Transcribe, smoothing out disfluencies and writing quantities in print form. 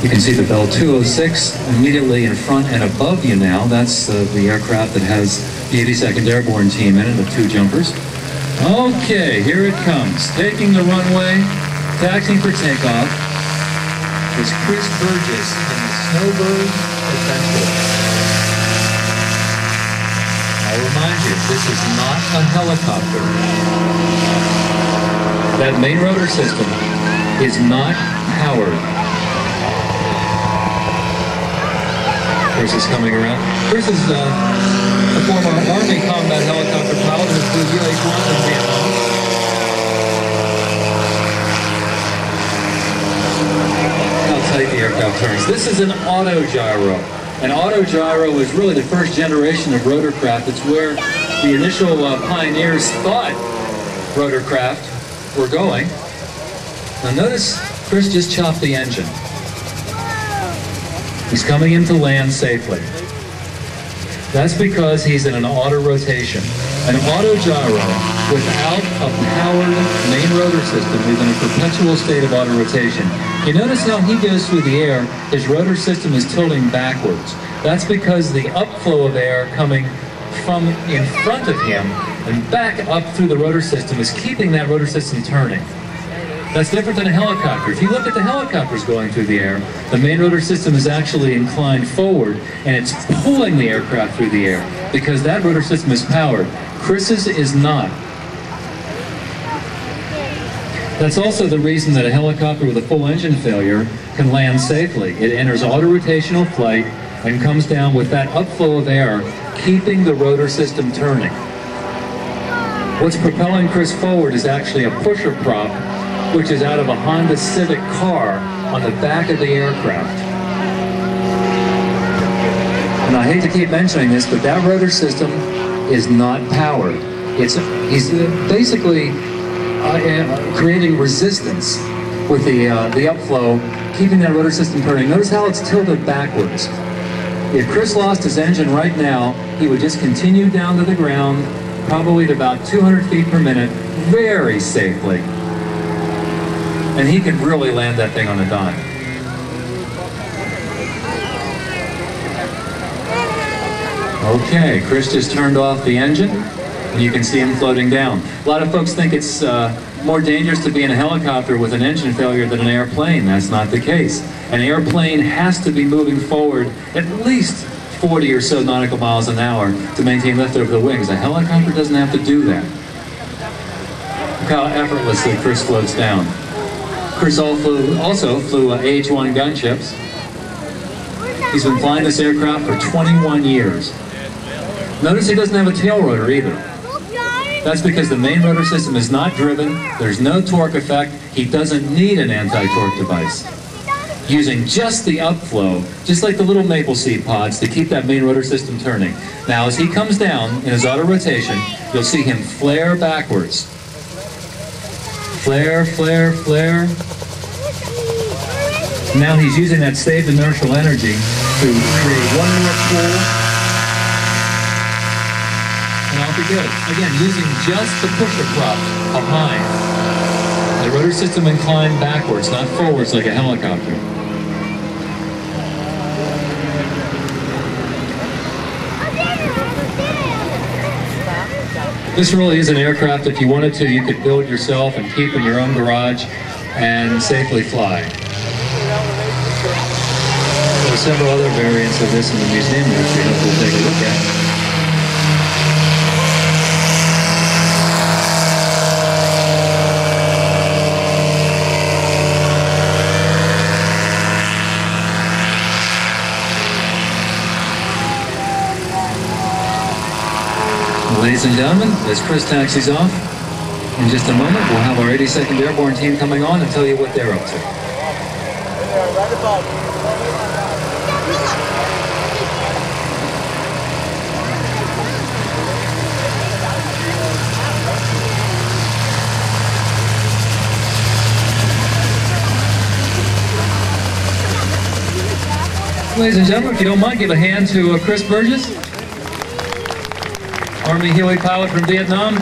You can see the Bell 206 immediately in front and above you now. That's the aircraft that has the 82nd Airborne team in it, of 2 jumpers. Okay, here it comes. Taking the runway, taxiing for takeoff, is Chris Burgess in the SnoBird Autogyro. I'll remind you, this is not a helicopter. That main rotor system is not powered. Chris is coming around. Chris is a former Army combat helicopter pilot who flew UH-1 in Vietnam. How tight the aircraft turns. This is an autogyro. An autogyro is really the first generation of rotorcraft. It's where the initial pioneers thought rotorcraft were going. Now notice Chris just chopped the engine. He's coming in to land safely. That's because he's in an auto rotation. An autogyro without a powered main rotor system is in a perpetual state of auto rotation. You notice how he goes through the air, his rotor system is tilting backwards. That's because the upflow of air coming from in front of him and back up through the rotor system is keeping that rotor system turning. That's different than a helicopter. If you look at the helicopters going through the air, the main rotor system is actually inclined forward and it's pulling the aircraft through the air because that rotor system is powered. Chris's is not. That's also the reason that a helicopter with a full engine failure can land safely. It enters auto-rotational flight and comes down with that upflow of air, keeping the rotor system turning. What's propelling Chris forward is actually a pusher prop, which is out of a Honda Civic car on the back of the aircraft. And I hate to keep mentioning this, but that rotor system is not powered. He's basically creating resistance with the upflow, keeping that rotor system turning. Notice how it's tilted backwards. If Chris lost his engine right now, he would just continue down to the ground, probably at about 200 feet per minute, very safely. And he can really land that thing on a dime. Okay, Chris just turned off the engine, and you can see him floating down. A lot of folks think it's more dangerous to be in a helicopter with an engine failure than an airplane. That's not the case. An airplane has to be moving forward at least 40 or so nautical miles an hour to maintain lift over the wings. A helicopter doesn't have to do that. Look how effortlessly Chris floats down. Chris also flew AH-1 gunships. He's been flying this aircraft for 21 years. Notice he doesn't have a tail rotor either. That's because the main rotor system is not driven, there's no torque effect, he doesn't need an anti-torque device. Using just the upflow, just like the little maple seed pods, to keep that main rotor system turning. Now as he comes down in his auto rotation, you'll see him flare backwards. Flare, flare, flare. Now he's using that saved inertial energy to create one more pull. And I'll be good. Again, using just the pusher prop behind. The rotor system inclined backwards, not forwards like a helicopter. This really is an aircraft, if you wanted to, you could build yourself and keep in your own garage and safely fly. There are several other variants of this in the museum which we hope we'll take a look at. Ladies and gentlemen, as Chris taxis off, in just a moment we'll have our 82nd Airborne team coming on and tell you what they're up to. Ladies and gentlemen, if you don't mind, give a hand to Chris Burgess, Army Huey pilot from Vietnam.